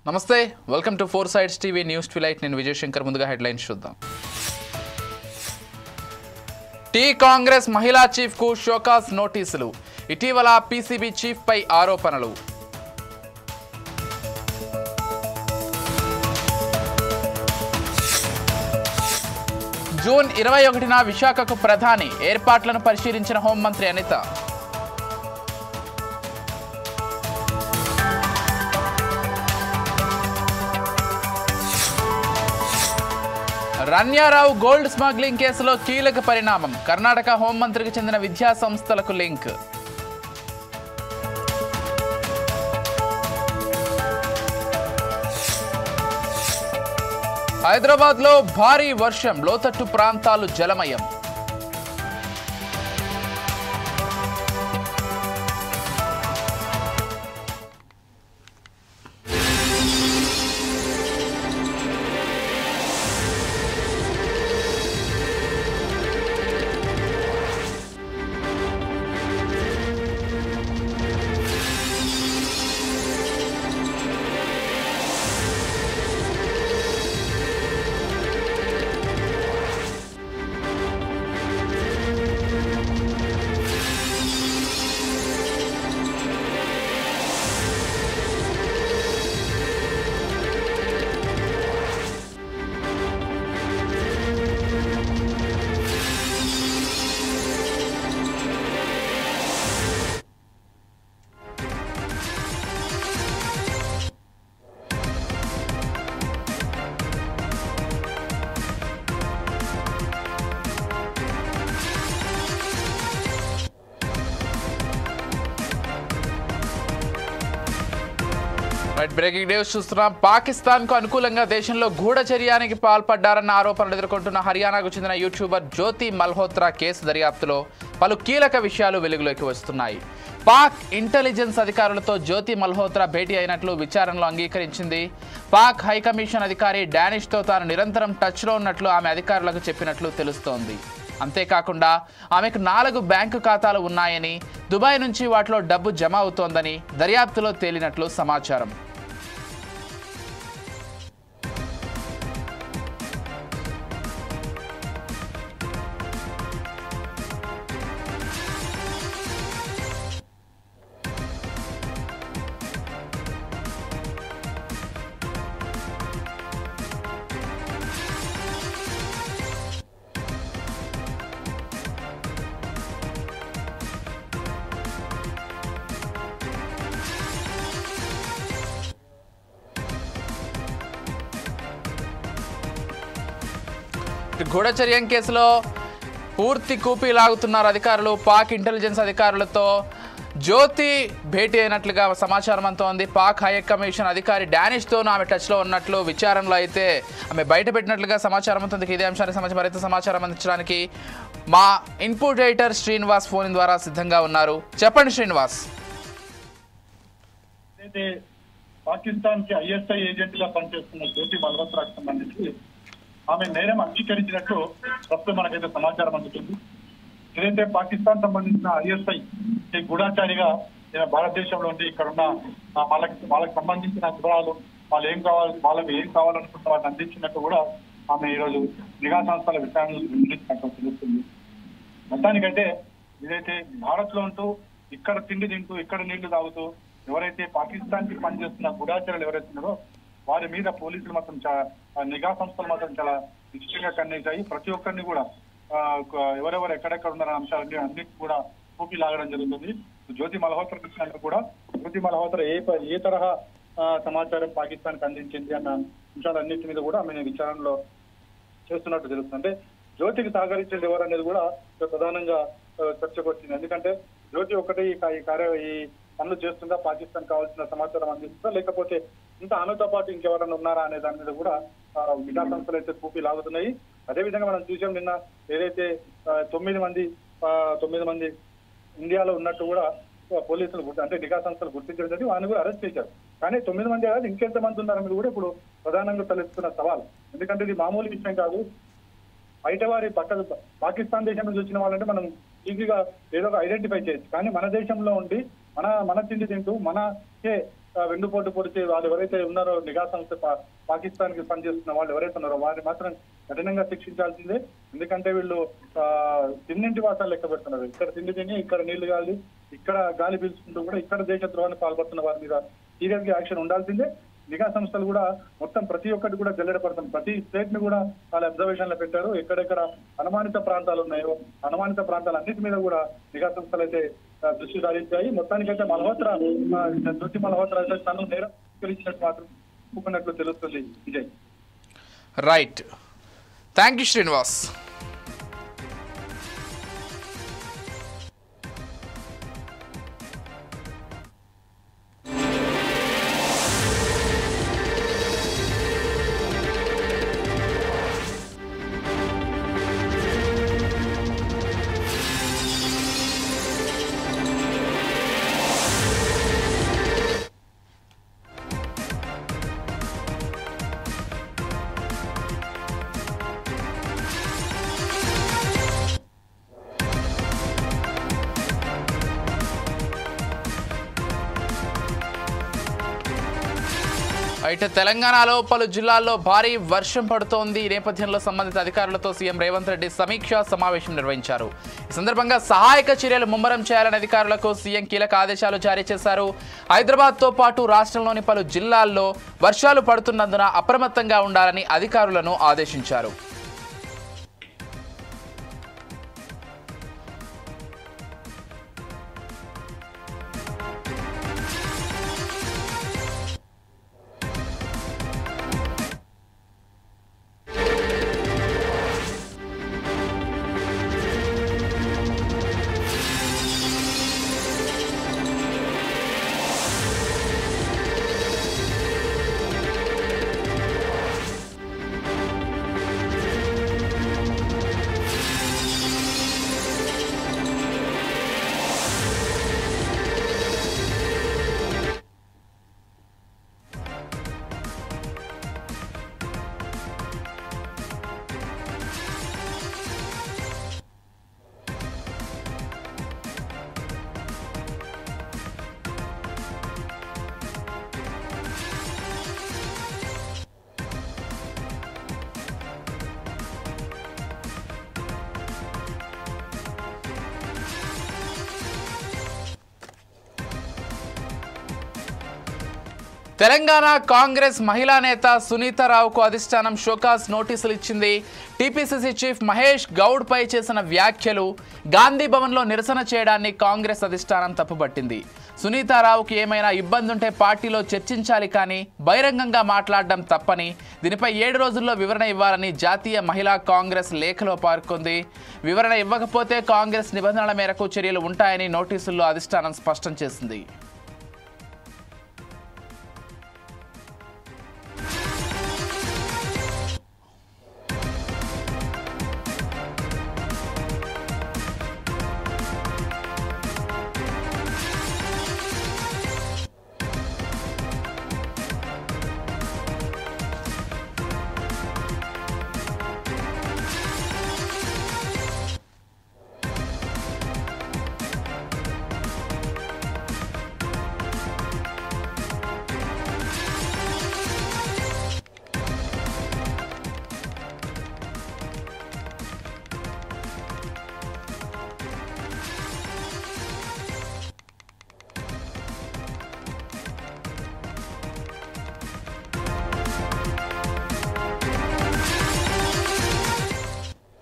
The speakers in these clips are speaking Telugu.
నమస్తే welcome to four sides TV news twilight నేను విజయ్ శంకర్ ముందుగా హెడ్లైన్స్ చూద్దాం టీ కాంగ్రెస్ మహిళా చీఫ్ కు షోకాస్ నోటీసులు ఇటీవల పీసీబీ చీఫ్ పై ఆరోపణలు జూన్ 21న విశాఖకు ప్రధాని ఏర్పాట్లను పరిశీలించిన హోంమంత్రి అనిత రన్యారావు గోల్డ్ స్మగ్లింగ్ కేసులో కీలక పరిణామం కర్ణాటక హోంమంత్రికి చెందిన విద్యా సంస్థలకు లింక్ హైదరాబాద్లో భారీ వర్షం లోతట్టు ప్రాంతాలు జలమయం బ్రేకింగ్ న్యూస్ చూస్తున్నాం. పాకిస్తాన్ కు అనుకూలంగా దేశంలో గూఢచర్యానికి పాల్పడ్డారన్న ఆరోపణలు ఎదుర్కొంటున్న హర్యానాకు చెందిన యూట్యూబర్ జ్యోతి మల్హోత్రా కేసు దర్యాప్తులో పలు కీలక విషయాలు వెలుగులోకి వస్తున్నాయి. పాక్ ఇంటెలిజెన్స్ అధికారులతో జ్యోతి మల్హోత్రా భేటీ అయినట్లు విచారణలో అంగీకరించింది. పాక్ హైకమిషన్ అధికారి డానిష్తో తాను నిరంతరం టచ్లో ఉన్నట్లు ఆమె అధికారులకు చెప్పినట్లు తెలుస్తోంది. అంతేకాకుండా ఆమెకు 4 బ్యాంకు ఖాతాలు ఉన్నాయని, దుబాయ్ నుంచి వాటిలో డబ్బు జమ అవుతోందని దర్యాప్తులో తేలినట్లు సమాచారం. గూఢచర్యం కేసులో పూర్తి కూపీ లాగుతున్నారు అధికారులు. పాక్ ఇంటెలిజెన్స్ అధికారులతో జ్యోతి భేటీ అయినట్లుగా సమాచారం అంతా ఉంది. పాక్ హై కమిషన్ అధికారి డానిష్తోనూ ఆమె టచ్లో ఉన్నట్లు విచారణలో అయితే ఆమె బయటపెట్టినట్లుగా సమాచారం అవుతుంది. ఇదే అంశానికి సంబంధించి మరింత సమాచారం అందించడానికి మా ఇన్పుట్ ఎడిటర్ శ్రీనివాస్ ఫోన్ ద్వారా సిద్ధంగా ఉన్నారు. చెప్పండి శ్రీనివాస్. పాకిస్తాన్ కి ఐఎస్ఐ ఏజెంట్ గా పనిచేస్తున్న జ్యోతి మల్హోత్రాకు సంబంధించి ఆమె నేరం అంగీకరించినట్టు ప్రస్తుతం మనకైతే సమాచారం అందుతుంది. ఏదైతే పాకిస్తాన్ సంబంధించిన ఐఎస్ఐ గూఢాచారిగా భారతదేశంలో ఉండి ఇక్కడ ఉన్న వాళ్ళకి సంబంధించిన వివరాలు వాళ్ళకి ఏం కావాలనుకుంటే వాళ్ళని అందించినట్టు కూడా ఆమె ఈరోజు నిఘా సంస్థల విచారణలు నిర్వహించినట్టు తెలుస్తుంది. మొత్తానికైతే ఏదైతే భారత్ లో ఉంటూ ఇక్కడ తిండి తింటూ ఇక్కడ నీళ్లు తాగుతూ ఎవరైతే పాకిస్తాన్ కి పనిచేస్తున్న గూఢాచారులు ఎవరైతే ఉన్నారో వారి మీద పోలీసులు మాత్రం నిఘా సంస్థలు మాత్రం చాలా నిశ్చితంగా కన్నేశాయి. ప్రతి ఒక్కరిని కూడా ఎవరెవరు ఎక్కడెక్కడ ఉన్నారన్న అంశాలన్నీ అన్నిటి కూడా కూపీ లాగడం జరుగుతుంది. జ్యోతి మల్హోత్రా ఇచ్చినట్టు కూడా జ్యోతి మల్హోత్రా ఏ తరహా సమాచారం పాకిస్తాన్ కి అందించింది అన్న అంశాలన్నింటి మీద కూడా ఆమె విచారణలో చేస్తున్నట్టు తెలుస్తుంది. అంటే జ్యోతికి సహకరించేది ఎవరు అనేది కూడా ప్రధానంగా చర్చకు వచ్చింది. ఎందుకంటే జ్యోతి ఒకటి ఈ పనులు చేస్తుందా, పాకిస్తాన్ కావాల్సిన సమాచారం అందిస్తుందా, లేకపోతే ఇంకా ఆమెతో పాటు ఇంకెవరైనా ఉన్నారా అనే దాని మీద కూడా నిఘా సంస్థలు అయితే కూపీ లాగుతున్నాయి. అదేవిధంగా మనం చూసాం నిన్న ఏదైతే 9 మంది ఇండియాలో ఉన్నట్టు కూడా పోలీసులు అంటే నిఘా సంస్థలు గుర్తించడం జరిగింది. వారిని కూడా అరెస్ట్ చేశారు. కానీ 9 మంది కాదు ఇంకెంత మంది ఉన్నారని కూడా ఇప్పుడు ప్రధానంగా తలెత్తుతున్న సవాల్. ఎందుకంటే ఇది మామూలు విషయం కాదు. బయట వారి పక్కన పాకిస్తాన్ దేశం నుంచి వచ్చిన వాళ్ళంటే మనం ఈజీగా ఏదో ఒక ఐడెంటిఫై చేయొచ్చు. కానీ మన దేశంలో ఉండి మన తిండి తింటూ మనకే వెన్నుపోటు పొడిచి వాళ్ళు ఎవరైతే ఉన్నారో నిఘా సంస్థ పాకిస్తాన్ కి పనిచేస్తున్న వాళ్ళు ఎవరైతే ఉన్నారో వారిని మాత్రం కఠినంగా శిక్షించాల్సిందే. ఎందుకంటే వీళ్ళు తిన్నింటి వాసాలు లెక్క పెడుతున్నారు. ఇక్కడ తిండి తిని, ఇక్కడ నీళ్లు గాలి, ఇక్కడ గాలి పీల్చుకుంటూ కూడా ఇక్కడ దేశ ద్రోహాన్ని పాల్పడుతున్న వారి మీద సీరియస్ గా యాక్షన్ ఉండాల్సిందే. నిఘా సంస్థలు కూడా మొత్తం ప్రతి ఒక్కటి కూడా జల్లెడ పడుతుంది. ప్రతి స్టేట్ ని కూడా వాళ్ళ అబ్జర్వేషన్ లో పెట్టారు. ఎక్కడెక్కడ అనుమానిత ప్రాంతాలు ఉన్నాయో అనుమానిత ప్రాంతాలన్నిటి మీద కూడా నిఘా సంస్థలు అయితే దృష్టి సారించాయి. మొత్తానికైతే జ్యోతి మల్హోత్రా అయితే తను నేరం స్వీకరించినట్టు మాత్రం ఒప్పుకున్నట్లు తెలుస్తుంది. Vijay. Right, thank you Srinivas. అయితే తెలంగాణలో పలు జిల్లాల్లో భారీ వర్షం పడుతోంది. ఈ నేపథ్యంలో సంబంధిత అధికారులతో సీఎం రేవంత్ రెడ్డి సమీక్షా సమావేశం నిర్వహించారు. ఈ సందర్భంగా సహాయక చర్యలు ముమ్మరం చేయాలని అధికారులకు సీఎం కీలక ఆదేశాలు జారీ చేశారు. హైదరాబాద్తో పాటు రాష్ట్రంలోని పలు జిల్లాల్లో వర్షాలు పడుతున్నందున అప్రమత్తంగా ఉండాలని అధికారులను ఆదేశించారు. తెలంగాణ కాంగ్రెస్ మహిళా నేత సునీతారావుకు అధిష్టానం షోకాస్ నోటీసులు ఇచ్చింది. టీపీసీసీ చీఫ్ మహేష్ గౌడ్ పై చేసిన వ్యాఖ్యలు గాంధీ భవన్లో నిరసన చేయడాన్ని కాంగ్రెస్ అధిష్టానం తప్పుపట్టింది. సునీతారావుకి ఏమైనా ఇబ్బంది ఉంటే పార్టీలో చర్చించాలి, కానీ బహిరంగంగా మాట్లాడడం తప్పని, దీనిపై 7 రోజుల్లో వివరణ ఇవ్వాలని జాతీయ మహిళా కాంగ్రెస్ లేఖలో పేర్కొంది. వివరణ ఇవ్వకపోతే కాంగ్రెస్ నిబంధనల మేరకు చర్యలు ఉంటాయని నోటీసుల్లో అధిష్టానం స్పష్టం చేసింది.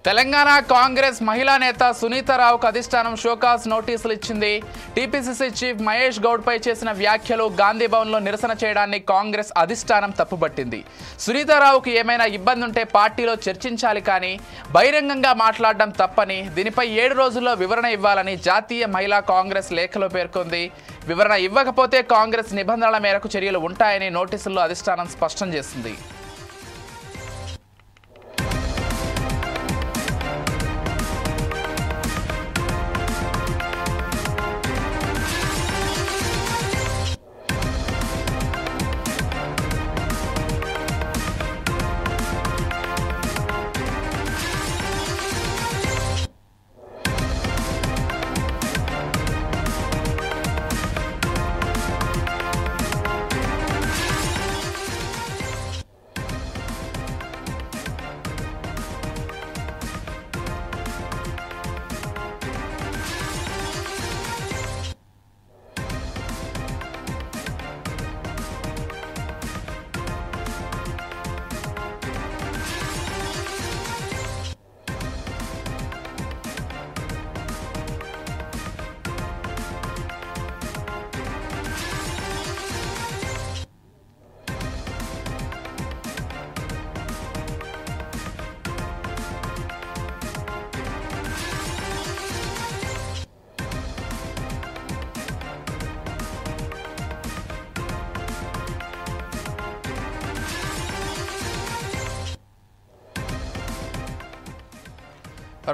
తెలంగాణ కాంగ్రెస్ మహిళా నేత సునీతారావుకు అధిష్టానం షోకాస్ నోటీసులు ఇచ్చింది. టీపీసీసీ చీఫ్ మహేష్ గౌడ్ పై చేసిన వ్యాఖ్యలు గాంధీ భవన్లో నిరసన చేయడాన్ని కాంగ్రెస్ అధిష్టానం తప్పుపట్టింది. సునీతారావుకు ఏమైనా ఇబ్బంది ఉంటే పార్టీలో చర్చించాలి, కానీ బహిరంగంగా మాట్లాడడం తప్పని, దీనిపై 7 రోజుల్లో వివరణ ఇవ్వాలని జాతీయ మహిళా కాంగ్రెస్ లేఖలో పేర్కొంది. వివరణ ఇవ్వకపోతే కాంగ్రెస్ నిబంధనల మేరకు చర్యలు ఉంటాయని నోటీసుల్లో అధిష్టానం స్పష్టం చేసింది.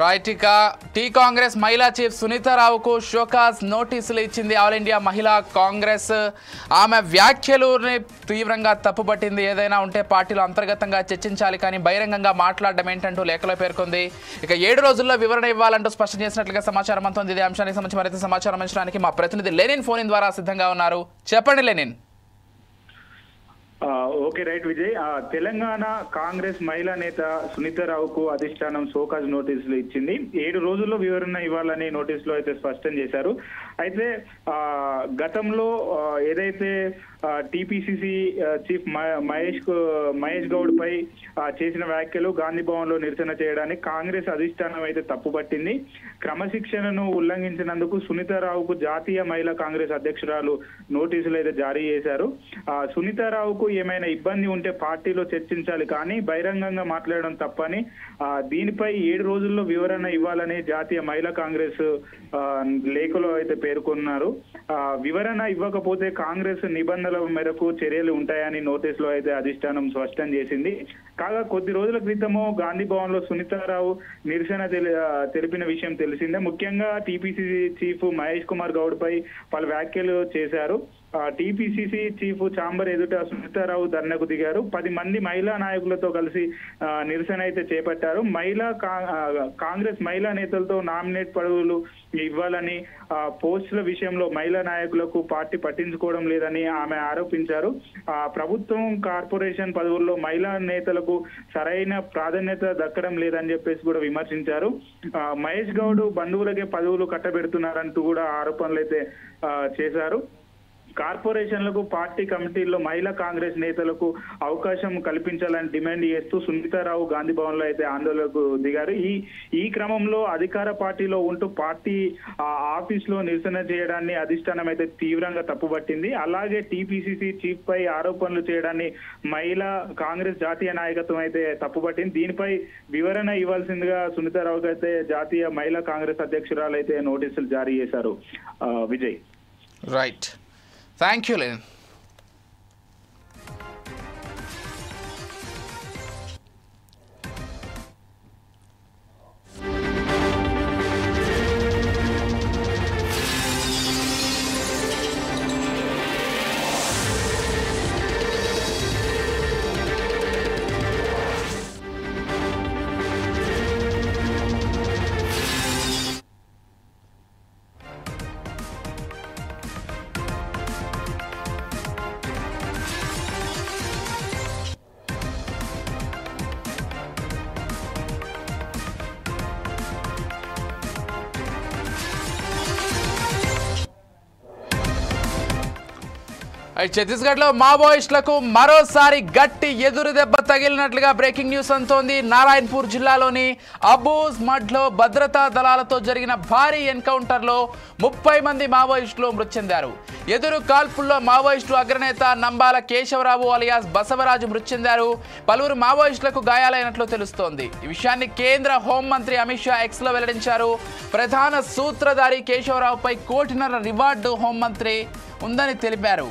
రైట్, ఇక టీ కాంగ్రెస్ మహిళా చీఫ్ సునీతారావుకు షోకాజ్ నోటీసులు ఇచ్చింది ఆల్ ఇండియా మహిళా కాంగ్రెస్. ఆమె వ్యాఖ్యలుని తీవ్రంగా తప్పుపట్టింది. ఏదైనా ఉంటే పార్టీలో అంతర్గతంగా చర్చించాలి, కానీ బహిరంగంగా మాట్లాడడం ఏంటంటూ లేఖలో పేర్కొంది. ఇక 7 రోజుల్లో వివరణ ఇవ్వాలంటూ స్పష్టం చేసినట్లుగా సమాచారం అంతోంది. ఇదే అంశానికి సంబంధించి మరింత సమాచారం అందించడానికి మా ప్రతినిధి లెనిన్ ఫోన్ ద్వారా సిద్ధంగా ఉన్నారు. చెప్పండి లెనిన్. Okay right Vijay. తెలంగాణ కాంగ్రెస్ మహిళా నేత సునీతారావుకు అధిష్టానం షోకాజ్ నోటీసులు ఇచ్చింది. 7 రోజుల్లో వివరణ ఇవ్వాలని నోటీసులో అయితే స్పష్టం చేశారు. అయితే గతంలో ఏదైతే టీపీసీసీ చీఫ్ మహేష్ గౌడ్ పై చేసిన వ్యాఖ్యలు గాంధీ భవన్ లో నిరసన చేయడానికి కాంగ్రెస్ అధిష్టానం అయితే తప్పుపట్టింది. క్రమశిక్షణను ఉల్లంఘించినందుకు సునీతారావుకు జాతీయ మహిళా కాంగ్రెస్ అధ్యక్షురాలు నోటీసులు అయితే జారీ చేశారు. సునీతారావుకు ఏమైనా ఇబ్బంది ఉంటే పార్టీలో చర్చించాలి, కానీ బహిరంగంగా మాట్లాడడం తప్పని, దీనిపై 7 రోజుల్లో వివరణ ఇవ్వాలని జాతీయ మహిళా కాంగ్రెస్ లేఖలో అయితే పేర్కొన్నారు. వివరణ ఇవ్వకపోతే కాంగ్రెస్ నిబంధనల మేరకు చర్యలు ఉంటాయని నోటీసులో అయితే అధిష్టానం స్పష్టం చేసింది. కాగా కొద్ది రోజుల క్రితము గాంధీ భవన్ లో సునీతారావు నిరసన తెలిపిన విషయం తెలిసిందే. ముఖ్యంగా టీపీసీసీ చీఫ్ మహేష్ కుమార్ గౌడ్ పై పలు వ్యాఖ్యలు చేశారు. టీపీసీసీ చీఫ్ ఛాంబర్ ఎదుట సునీతారావు ధర్నాకు దిగారు. 10 మంది మహిళా నాయకులతో కలిసి నిరసన అయితే చేపట్టారు. కాంగ్రెస్ మహిళా నేతలతో నామినేట్ పదవులు ఇవ్వాలని, పోస్టుల విషయంలో మహిళా నాయకులకు పార్టీ పట్టించుకోవడం లేదని ఆమె ఆరోపించారు. ప్రభుత్వం కార్పొరేషన్ పదవుల్లో మహిళా నేతలకు సరైన ప్రాధాన్యత దక్కడం లేదని చెప్పేసి కూడా విమర్శించారు. మహేష్ గౌడ్ బంధువులకే పదవులు కట్టబెడుతున్నారంటూ కూడా ఆరోపణలు అయితే చేశారు. కార్పొరేషన్లకు పార్టీ కమిటీల్లో మహిళా కాంగ్రెస్ నేతలకు అవకాశం కల్పించాలని డిమాండ్ చేస్తూ సునీతారావు గాంధీ భవన్ లో అయితే ఆందోళనకు దిగారు. ఈ క్రమంలో అధికార పార్టీలో ఉంటూ పార్టీ ఆఫీస్ లో నిరసన చేయడాన్ని అధిష్టానం అయితే తీవ్రంగా తప్పుపట్టింది. అలాగే టీపీసీసీ చీఫ్ పై ఆరోపణలు చేయడాన్ని మహిళా కాంగ్రెస్ జాతీయ నాయకత్వం అయితే తప్పుపట్టింది. దీనిపై వివరణ ఇవ్వాల్సిందిగా సునీతారావుకి అయితే జాతీయ మహిళా కాంగ్రెస్ అధ్యక్షురాలు అయితే నోటీసులు జారీ చేశారు. Vijay. Right, thank you Lenin. ఛత్తీస్గఢ్లో మావోయిస్టులకు మరోసారి గట్టి ఎదురు దెబ్బ తగిలినట్లుగా బ్రేకింగ్ న్యూస్ అంతోంది. నారాయణపూర్ జిల్లాలోని అబూజ్ మడ్లో భద్రతా దళాలతో జరిగిన భారీ ఎన్కౌంటర్లో 30 మంది మావోయిస్టులు మృతి చెందారు. ఎదురు కాల్పుల్లో మావోయిస్టు అగ్రనేత నంబాల కేశవరావు అలియాస్ బసవరాజు మృతి చెందారు. పలువురు మావోయిస్టులకు గాయాలైనట్లు తెలుస్తోంది. ఈ విషయాన్ని కేంద్ర హోంమంత్రి అమిత్ షా ఎక్స్ లో వెల్లడించారు. ప్రధాన సూత్రధారి కేశవరావుపై 1.5 కోటి రివార్డు హోంమంత్రి ఉందని తెలిపారు.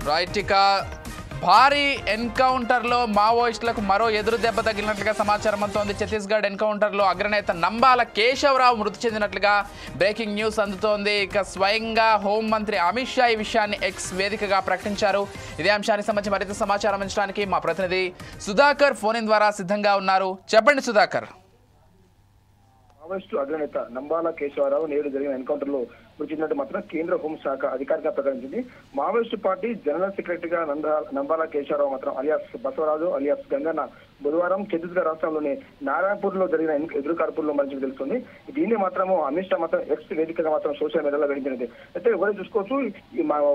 రైట్, ఇక భారీ ఎన్కౌంటర్లో మావోయిస్టులకు మరో ఎదురు దెబ్బ తగిలినట్లుగా సమాచారం అందుతోంది. ఛత్తీస్గఢ్ ఎన్కౌంటర్లో అగ్రనేత నంబాల కేశవరావు మృతి చెందినట్లుగా బ్రేకింగ్ న్యూస్ అందుతోంది. ఇక స్వయంగా హోంమంత్రి అమిత్ షా ఈ విషయాన్ని ఎక్స్ వేదికగా ప్రకటించారు. ఇదే అంశానికి సంబంధించి మరింత సమాచారం అందించడానికి మా ప్రతినిధి సుధాకర్ ఫోన్ ఇన్ ద్వారా సిద్ధంగా ఉన్నారు. చెప్పండి సుధాకర్. మావోయిస్టు అగ్రనేత నంబాల కేశవరావు నేడు జరిగిన ఎన్కౌంటర్ లో మృతి చెందినట్టు మాత్రం కేంద్ర హోంశాఖ అధికారికంగా ప్రకటించింది. మావోయిస్టు పార్టీ జనరల్ సెక్రటరీగా నంబాల కేశవరావు మాత్రం అలియాస్ బసవరాజు అలియాస్ గంగన్న బుధవారం ఛత్తీస్గఢ్ రాష్ట్రంలోని నారాయణపూర్ లో జరిగిన ఎదురు కాల్పుల్లో మరణించి తెలుస్తుంది. దీన్ని మాత్రము అమిత్ షా మాత్రం ఎక్స్ వేదికగా మాత్రం సోషల్ మీడియాలో వెలిగించినది. అయితే ఎవరైనా చూసుకోవచ్చు,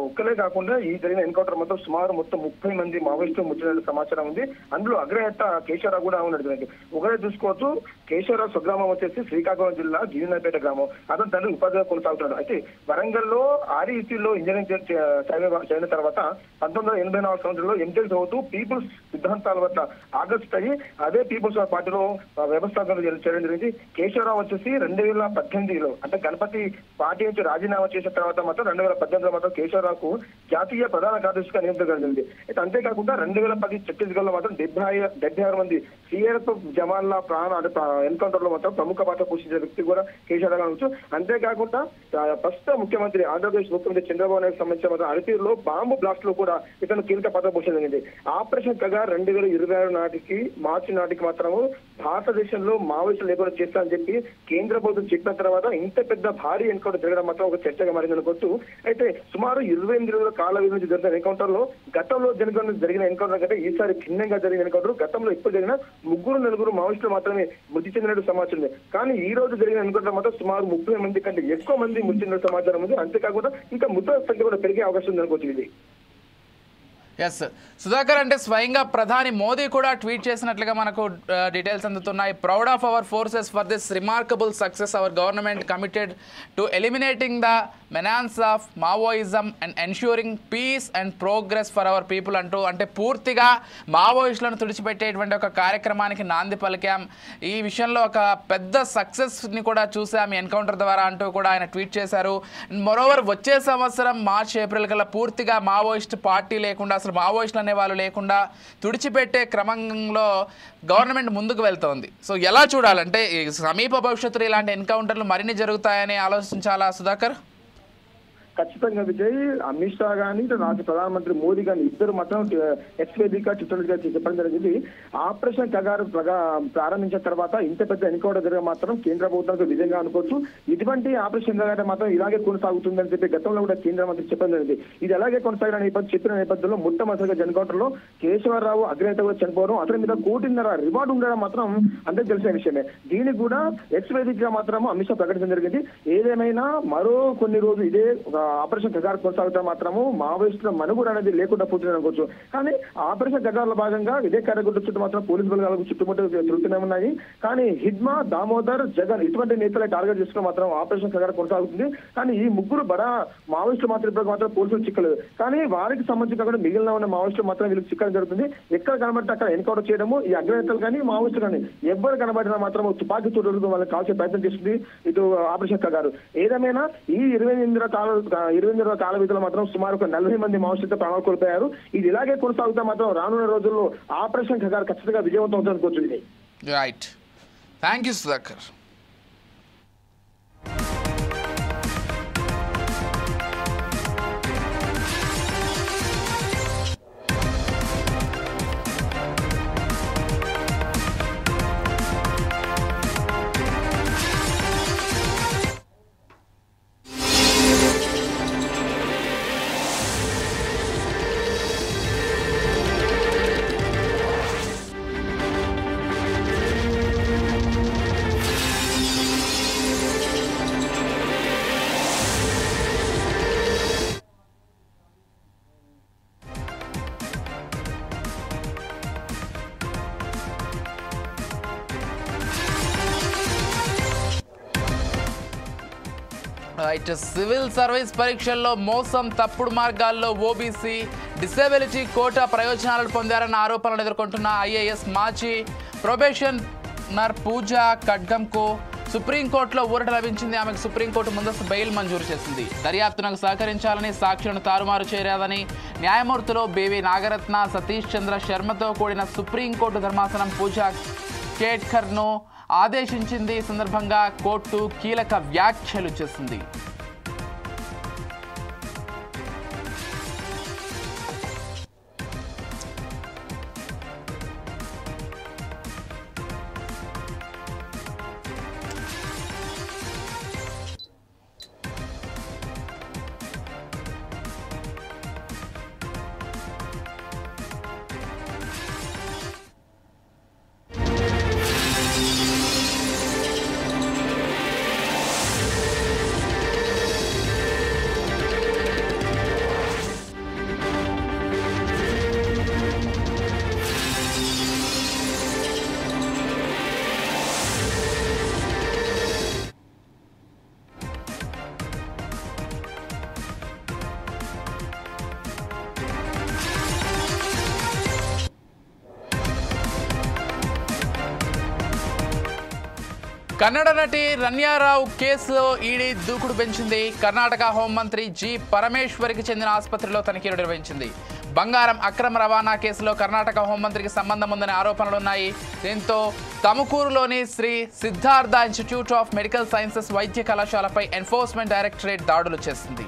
ఒక్కలే కాకుండా ఈ జరిగిన ఎన్కౌంటర్ మొత్తం సుమారు 30 మంది మావోయిస్టులు మృతి సమాచారం ఉంది. అందులో అగ్రనేత కేశవరావు కూడా ఉన్నది. ఒకరే చూసుకోవచ్చు, కేశవరావు స్వగ్రామం వచ్చేసి శ్రీకాకుళం జిల్లా గిరినాపేట గ్రామం. అతను తండ్రి ఉపాధిగా కొనసాగుతున్నాడు. అయితే వరంగల్లో ఆర్ఈసీలో ఇంజనీరింగ్ చదివిన తర్వాత 1984 సంవత్సరంలో ఎంటెల్ చదువుతూ పీపుల్స్ సిద్ధాంతాల పట్ల ఆగస్టు అయ్యి అదే పీపుల్స్ పార్టీలో వ్యవస్థాపన చేయడం జరిగింది. కేశవరావు వచ్చేసి 2018లో అంటే గణపతి పార్టీ నుంచి రాజీనామా చేసిన తర్వాత మాత్రం 2018లో మాత్రం కేశవరావుకు జాతీయ ప్రధాన కార్యదర్శిగా నియమించడం జరిగింది. అయితే అంతేకాకుండా 2010 ఛత్తీస్గఢ్ లో మాత్రం 76 మంది సిఆర్ఎఫ్ జవాన్ల ఎన్కౌంటర్ లో మాత్రం ప్రముఖ పాత్ర పోషించిన వ్యక్తి కూడా కేశవరావు కావచ్చు. అంతేకాకుండా ప్రస్తుత ముఖ్యమంత్రి ఆంధ్రప్రదేశ్ ముఖ్యమంత్రి చంద్రబాబు నాయుడు సంబంధించిన మాత్రం అరటిలో బాంబు బ్లాస్ట్ లో కూడా ఇతను కీలక పాత్ర పోషించడం జరిగింది. ఆపరేషన్ కగార్ 2026 నాటికి మార్చి నాటికి మాత్రము భారతదేశంలో మావోయిస్టులు లేకుండా చేస్తారని చెప్పి కేంద్ర ప్రభుత్వం చెప్పిన తర్వాత ఇంత పెద్ద భారీ ఎన్కౌంటర్ జరగడం మాత్రం ఒక చర్చగా మారిందనుకోవచ్చు. అయితే సుమారు 28 రోజుల కాల వ్యవధి నుంచి జరిగిన ఎన్కౌంటర్ లో గతంలో జరిగిన ఎన్కౌంటర్ కంటే ఈసారి భిన్నంగా జరిగిన ఎన్కౌంటర్ గతంలో ఎక్కువ జరిగిన 3-4 మావోయిస్టులు మాత్రమే మృతి చెందినట్టు సమాచారం ఉంది. కానీ ఈ రోజు జరిగిన ఎన్కౌంటర్ మాత్రం సుమారు 30 మంది కంటే ఎక్కువ మంది మృతి చెందిన సమాచారం ఉంది. అంతేకాకుండా ఇంకా మృతుల సంఖ్య కూడా పెరిగే అవకాశం ఉంది అనుకోవచ్చు. ఇది ఎస్ సుధాకర్, అంటే స్వయంగా ప్రధాని మోదీ కూడా ట్వీట్ చేసినట్లుగా మనకు డీటెయిల్స్ అందుతున్నాయి. Proud of our forces for this remarkable success our government committed to eliminating the menace of Maoism and ensuring peace and progress for our people అంటూ, అంటే పూర్తిగా మావోయిస్టులను తుడిచిపెట్టేటువంటి ఒక కార్యక్రమానికి నాంది పలికాం. ఈ విషయంలో ఒక పెద్ద సక్సెస్ని కూడా చూసాం ఎన్కౌంటర్ ద్వారా అంటూ కూడా ఆయన ట్వీట్ చేశారు. మరోవర్ వచ్చే సంవత్సరం మార్చ్ ఏప్రిల్ కల్లా పూర్తిగా మావోయిస్ట్ పార్టీ లేకుండా, అసలు మావోయిస్టులు అనే వాళ్ళు లేకుండా తుడిచిపెట్టే క్రమంలో గవర్నమెంట్ ముందుకు వెళ్తోంది. సో ఎలా చూడాలంటే సమీప భవిష్యత్తులో ఇలాంటి ఎన్కౌంటర్లు మరిన్ని జరుగుతాయని ఆలోచించాలా సుధాకర్? ఖచ్చితంగా విజయ్, అమిత్ షా గానీ రాష్ట్ర ప్రధానమంత్రి మోదీ గానీ ఇద్దరు మాత్రం ఎక్స్వేదిగా ట్విట్టర్ చెప్పడం జరిగింది. ఆపరేషన్ కగారు ప్రారంభించిన తర్వాత ఇంత పెద్ద ఎన్కౌంటర్ జరిగే మాత్రం కేంద్ర ప్రభుత్వానికి విజయంగా అనుకోవచ్చు. ఇటువంటి ఆపరేషన్ కగారు మాత్రం ఇలాగే కొనసాగుతుందని చెప్పి గతంలో కూడా కేంద్ర మంత్రి చెప్పడం జరిగింది. ఇది అలాగే కొనసాగిన చెప్పిన నేపథ్యంలో మొట్టమొదటిగా ఎన్కౌంటర్ లో కేశవరావు అగ్రనేత కూడా చనిపోవడం, అతని మీద 1.5 కోటి రివార్డు ఉండడం మాత్రం అందరికి తెలిసిన విషయమే. దీనికి కూడా ఎక్స్వేదిగా మాత్రం అమిత్ షా ప్రకటించడం జరిగింది. ఏదేమైనా మరో కొన్ని రోజులు ఇదే ఆపరేషన్ కగార్ కొనసాగుతా మాత్రము మావోయిస్టుల మనుగడ అనేది లేకుండా పోతుంది అనుకోవచ్చు. కానీ ఆపరేషన్ కగార్ లో భాగంగా ఇదే కర్రగుట్ట చుట్టూ మాత్రం పోలీసు బలగాలకు చుట్టుముట్టు తిరుగుతూనే ఉన్నాయి. కానీ హిడ్మా, దామోదర్, జగన్ ఇటువంటి నేతలే టార్గెట్ చేసుకుని మాత్రం ఆపరేషన్ కగార్ కొనసాగుతుంది. కానీ ఈ ముగ్గురు బడా మావోయిస్టులు మాత్రం ఇప్పుడు మాత్రం పోలీసులు చిక్కలేదు. కానీ వారికి సంబంధించి కాకుండా మిగిలిన ఉన్న మావోయిస్టులు మాత్రం వీళ్ళకి చిక్కడం జరుగుతుంది. ఎక్కడ కనబడితే అక్కడ ఎన్కౌంటర్ చేయడము, ఈ అగ్రనేతలు కానీ మావోయిస్టులు కానీ ఎవ్వరు కనబడినా మాత్రం తుపాకీ చూడడానికి వాళ్ళకి కాల్చే ప్రయత్నం చేస్తుంది ఇటు ఆపరేషన్ కగారు. ఏదేమైనా ఈ 28 కాల వ్యవధిలో మాత్రం సుమారు 40 మంది మావోయిస్టులతో ప్రాణాలు కోల్పోయారు. ఇది ఇలాగే కొనసాగుతా మాత్రం రానున్న రోజుల్లో ఆపరేషన్ కగార్ ఖచ్చితంగా విజయవంతం అవుతుంది అనుకోవచ్చు. Right, thank you Sudhakar. Right, civil service పరీక్షల్లో మోసం, తప్పుడు మార్గాల్లో ఓబీసీ డిసేబిలిటీ కోటా ప్రయోజనాలను పొందారన్న ఆరోపణలు ఎదుర్కొంటున్న ఐఏఎస్ మాజీ ప్రొబేషనర్ పూజా ఖడ్గంకు సుప్రీంకోర్టులో ఊరట లభించింది. ఆమెకు సుప్రీంకోర్టు ముందస్తు బెయిల్ మంజూరు చేసింది. దర్యాప్తునకు సహకరించాలని, సాక్షులను తారుమారు చేయరాదని న్యాయమూర్తులు బివి నాగరత్న, సతీష్ చంద్ర శర్మతో కూడిన సుప్రీంకోర్టు ధర్మాసనం పూజా ఖేడ్కర్ను ఆదేశించింది. ఈ సందర్భంగా కోర్టు కీలక వ్యాఖ్యలు చేసింది. కన్నడ నటి రన్యారావు కేసులో ఈడీ దూకుడు పెంచింది. కర్ణాటక హోంమంత్రి జి పరమేశ్వరికి చెందిన ఆసుపత్రిలో తనిఖీలు నిర్వహించింది. బంగారం అక్రమ రవాణా కేసులో కర్ణాటక హోంమంత్రికి సంబంధం ఉందనే ఆరోపణలున్నాయి. దీంతో తముకూరులోని Shri Siddhartha institute of medical sciences వైద్య కళాశాలపై ఎన్ఫోర్స్మెంట్ డైరెక్టరేట్ దాడులు చేసింది.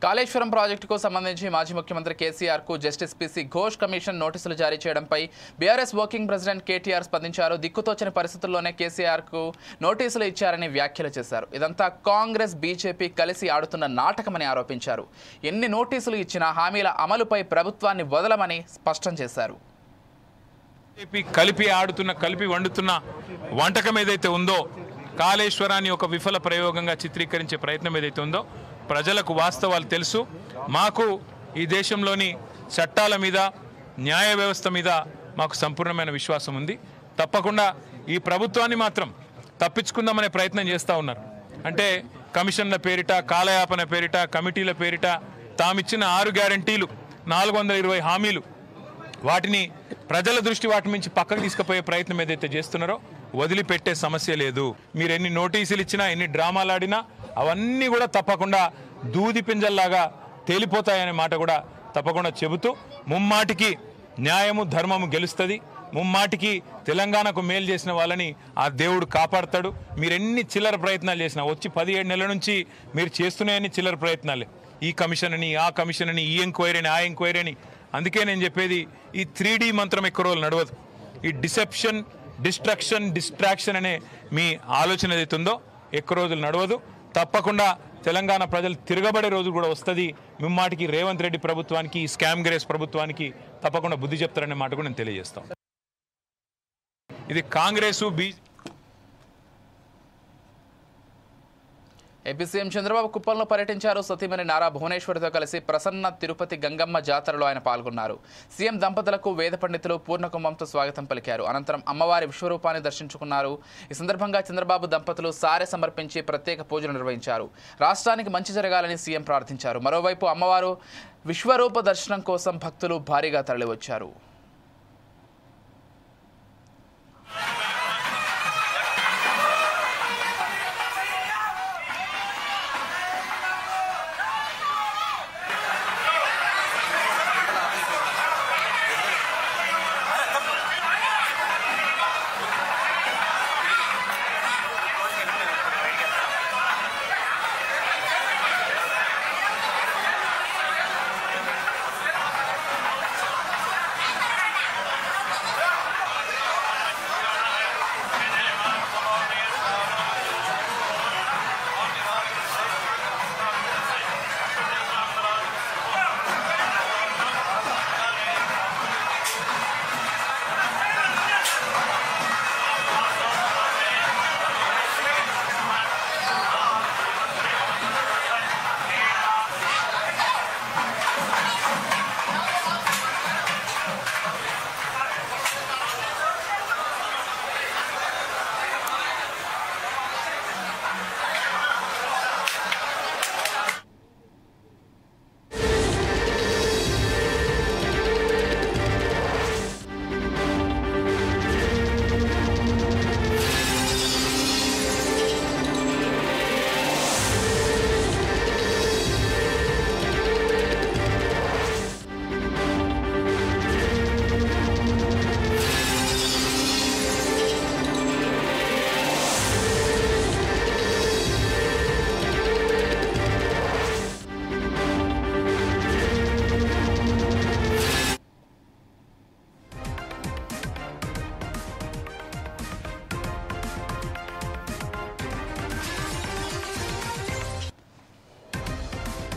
కాళేశ్వరం ప్రాజెక్టుకు సంబంధించి మాజీ ముఖ్యమంత్రి కేసీఆర్కు జస్టిస్ పిసి ఘోష్ కమిషన్ నోటీసులు జారీ చేయడంపై బీఆర్ఎస్ వర్కింగ్ ప్రెసిడెంట్ కేటీఆర్ స్పందించారు. దిక్కుతోచని పరిస్థితుల్లోనే కేసీఆర్కు నోటీసులు ఇచ్చారని వ్యాఖ్యలు చేశారు. ఇదంతా కాంగ్రెస్ బీజేపీ కలిసి ఆడుతున్న నాటకమని ఆరోపించారు. ఎన్ని నోటీసులు ఇచ్చినా హామీల అమలుపై ప్రభుత్వాన్ని వదలమని స్పష్టం చేశారు. కలిపి ఆడుతున్న కలిపి వండుతున్న వంటకం ఏదైతే ఉందో, కాళేశ్వరాన్ని ఒక విఫల ప్రయోగంగా చిత్రీకరించే ప్రయత్నం ఏదైతే ఉందో, ప్రజలకు వాస్తవాలు తెలుసు. మాకు ఈ దేశంలోని చట్టాల మీద, న్యాయ వ్యవస్థ మీద మాకు సంపూర్ణమైన విశ్వాసం ఉంది. తప్పకుండా ఈ ప్రభుత్వాన్ని మాత్రం తప్పించుకుందామనే ప్రయత్నం చేస్తూ ఉన్నారు. అంటే కమిషన్ల పేరిట, కాలయాపన పేరిట, కమిటీల పేరిట తామిచ్చిన 6 గ్యారంటీలు, 420 హామీలు, వాటిని ప్రజల దృష్టి వాటి నుంచి పక్కకు తీసుకుపోయే ప్రయత్నం ఏదైతే చేస్తున్నారో వదిలిపెట్టే సమస్య లేదు. మీరు ఎన్ని నోటీసులు ఇచ్చినా, ఎన్ని డ్రామాలు ఆడినా అవన్నీ కూడా తప్పకుండా దూది పింజల్లాగా తేలిపోతాయనే మాట కూడా తప్పకుండా చెబుతూ, ముమ్మాటికి న్యాయము ధర్మము గెలుస్తుంది. ముమ్మాటికి తెలంగాణకు మేలు చేసిన వాళ్ళని ఆ దేవుడు కాపాడతాడు. మీరు ఎన్ని చిల్లర ప్రయత్నాలు చేసినా, వచ్చి 17 నెలల నుంచి మీరు చేస్తున్నాయని చిల్లర ప్రయత్నాలే. ఈ కమిషన్ అని, ఆ కమిషన్ అని, ఈ ఎంక్వైరీ అని, ఆ ఎంక్వైరీ అని. అందుకే నేను చెప్పేది, ఈ 3D మంత్రం ఎక్కువ రోజులు నడవదు. ఈ డిసెప్షన్, డిస్ట్రాక్షన్ అనే మీ ఆలోచన ఏదైతుందో ఎక్కువ రోజులు నడవదు. తప్పకుండా తెలంగాణ ప్రజలు తిరగబడే రోజు కూడా వస్తుంది. మిమ్మాటికి రేవంత్ రెడ్డి ప్రభుత్వానికి, ఈ స్కామ్ గ్రేస్ ప్రభుత్వానికి తప్పకుండా బుద్ధి చెప్తారనే మాట కూడా నేను తెలియజేస్తాను. ఇది కాంగ్రెసు ఏపీ సీఎం చంద్రబాబు కుప్పంలో పర్యటించారు. సతీమణి నారా భువనేశ్వరితో కలిసి ప్రసన్న తిరుపతి గంగమ్మ జాతరలో ఆయన పాల్గొన్నారు. సీఎం దంపతులకు వేద పండితులు పూర్ణకుంభంతో స్వాగతం పలికారు. అనంతరం అమ్మవారి విశ్వరూపాన్ని దర్శించుకున్నారు. ఈ సందర్భంగా చంద్రబాబు దంపతులు సారె సమర్పించి ప్రత్యేక పూజలు నిర్వహించారు. రాష్ట్రానికి మంచి జరగాలని సీఎం ప్రార్థించారు. మరోవైపు అమ్మవారు విశ్వరూప దర్శనం కోసం భక్తులు భారీగా తరలివచ్చారు.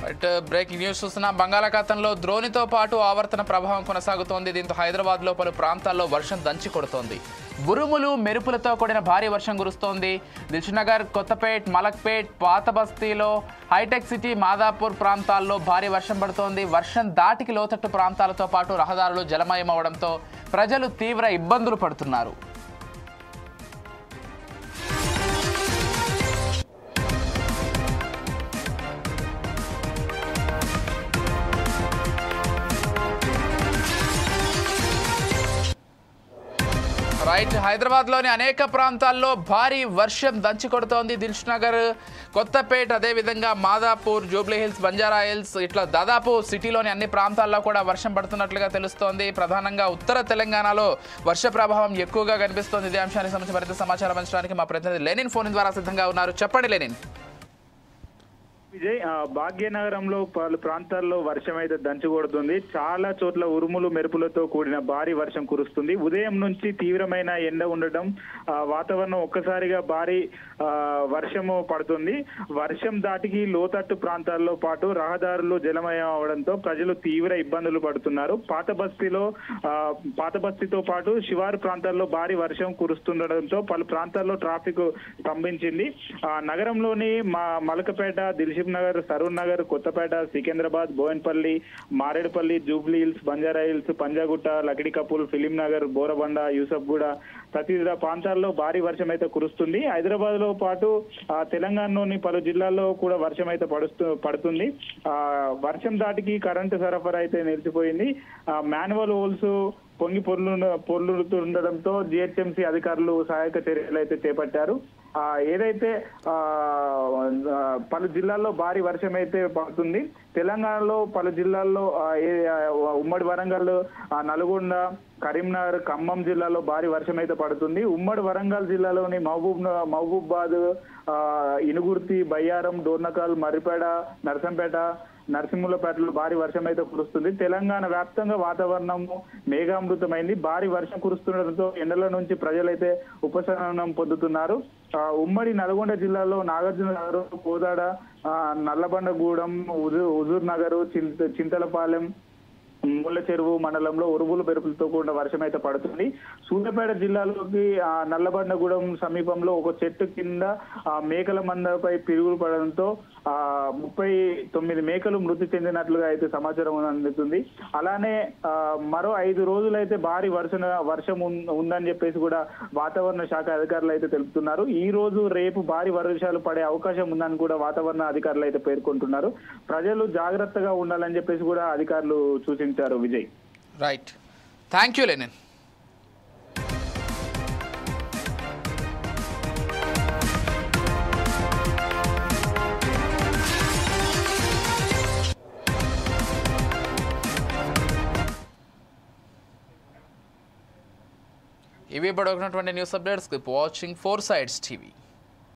రైట్, బ్రేకింగ్ న్యూస్ చూస్తున్నాం. బంగాళాఖాతంలో ద్రోణితో పాటు ఆవర్తన ప్రభావం కొనసాగుతోంది. దీంతో హైదరాబాద్లో పలు ప్రాంతాల్లో వర్షం దంచి కొడుతోంది. ఉరుములు మెరుపులతో కూడిన భారీ వర్షం కురుస్తోంది. దిల్సుఖ్నగర్, కొత్తపేట్, మలక్పేట్, పాత బస్తీలో, హైటెక్ సిటీ, మాదాపూర్ ప్రాంతాల్లో భారీ వర్షం పడుతోంది. వర్షం దాటికి లోతట్టు ప్రాంతాలతో పాటు రహదారులు జలమయం అవడంతో ప్రజలు తీవ్ర ఇబ్బందులు పడుతున్నారు. రైట్, హైదరాబాద్లోని అనేక ప్రాంతాల్లో భారీ వర్షం దంచి కొడుతోంది. దిల్సుఖ్నగర్, కొత్తపేట్, అదేవిధంగా మాదాపూర్, జూబ్లీహిల్స్, బంజారా హిల్స్, ఇట్లా దాదాపు సిటీలోని అన్ని ప్రాంతాల్లో కూడా వర్షం పడుతున్నట్లుగా తెలుస్తోంది. ప్రధానంగా ఉత్తర తెలంగాణలో వర్ష ప్రభావం ఎక్కువగా కనిపిస్తోంది. ఇదే అంశానికి సంబంధించి మరింత సమాచారం అందించడానికి మా ప్రతినిధి లెనిన్ ఫోన్ ద్వారా సిద్ధంగా ఉన్నారు. చెప్పండి లెనిన్. విజయ్, భాగ్యనగరంలో పలు ప్రాంతాల్లో వర్షం అయితే దంచుకొడుతుంది. చాలా చోట్ల ఉరుములు మెరుపులతో కూడిన భారీ వర్షం కురుస్తుంది. ఉదయం నుంచి తీవ్రమైన ఎండ ఉండటం, వాతావరణం ఒక్కసారిగా భారీ వర్షము పడుతుంది. వర్షం దాటికి లోతట్టు ప్రాంతాల్లో పాటు రహదారులు జలమయం అవడంతో ప్రజలు తీవ్ర ఇబ్బందులు పడుతున్నారు. పాత బస్తీతో పాటు శివారు ప్రాంతాల్లో భారీ వర్షం కురుస్తుండటంతో పలు ప్రాంతాల్లో ట్రాఫిక్ స్తంభించింది. నగరంలోని మలకపేట, దిల్సుఖ్నగర్, సరూర్ నగర్, కొత్తపేట, సికింద్రాబాద్, బోయిన్పల్లి, మారేడుపల్లి, జూబ్లీ హిల్స్, బంజారా హిల్స్, పంజాగుట్ట, లకిడికపూల్, ఫిలిం నగర్, బోరబండ, యూసఫ్గూడ తదితర ప్రాంతాల్లో భారీ వర్షం అయితే కురుస్తుంది. హైదరాబాద్ లో పాటు తెలంగాణలోని పలు జిల్లాల్లో కూడా వర్షం అయితే పడుతుంది. వర్షం దాటికి కరెంటు సరఫరా అయితే నిలిచిపోయింది. మాన్యువల్ హోల్స్ పొంగి పొర్లుతుండడంతో జిహెచ్ఎంసీ అధికారులు సహాయక చర్యలు అయితే చేపట్టారు. ఏదైతే పలు జిల్లాల్లో భారీ వర్షం అయితే పడుతుంది. తెలంగాణలో పలు జిల్లాల్లో ఉమ్మడి వరంగల్, నల్గొండ, కరీంనగర్, ఖమ్మం జిల్లాలో భారీ వర్షం అయితే పడుతుంది. ఉమ్మడి వరంగల్ జిల్లాలోని మహబూబాద్, ఇనుగుర్తి, బయ్యారం, డోర్నకల్, మర్రిపేట, నర్సంపేట, నరసింహులపేటలో భారీ వర్షం అయితే కురుస్తుంది. తెలంగాణ వ్యాప్తంగా వాతావరణం మేఘామృతమైంది. భారీ వర్షం కురుస్తుండటంతో ఎండల నుంచి ప్రజలైతే ఉపశమనం పొందుతున్నారు. ఉమ్మడి నల్గొండ జిల్లాలో నాగార్జున నగర్, కోదాడ, నల్లబండగూడెం, హుజూర్ నగర్, చింతలపాలెం, ముళ్ళ చెరువు మండలంలో ఉరుములు మెరుపులతో కూడిన వర్షం అయితే పడుతుంది. సూర్యాపేట జిల్లాలోకి నల్లబండగూడెం సమీపంలో ఒక చెట్టు కింద మేకల మందపై పిడుగులు పడడంతో 39 మేకలు మృతి చెందినట్లుగా అయితే సమాచారం అందుతుంది. అలానే మరో 5 రోజులైతే భారీ వర్షం ఉందని చెప్పేసి కూడా వాతావరణ శాఖ అధికారులు అయితే తెలుపుతున్నారు. ఈ రోజు రేపు భారీ వర్షాలు పడే అవకాశం ఉందని కూడా వాతావరణ అధికారులు అయితే పేర్కొంటున్నారు. ప్రజలు జాగ్రత్తగా ఉండాలని చెప్పేసి కూడా అధికారులు సూచించారు. Vijay, right, thank you Lenin. ఇవి ఇప్పుడు ఉన్నటువంటి news updates. Keep watching 4 Sides TV.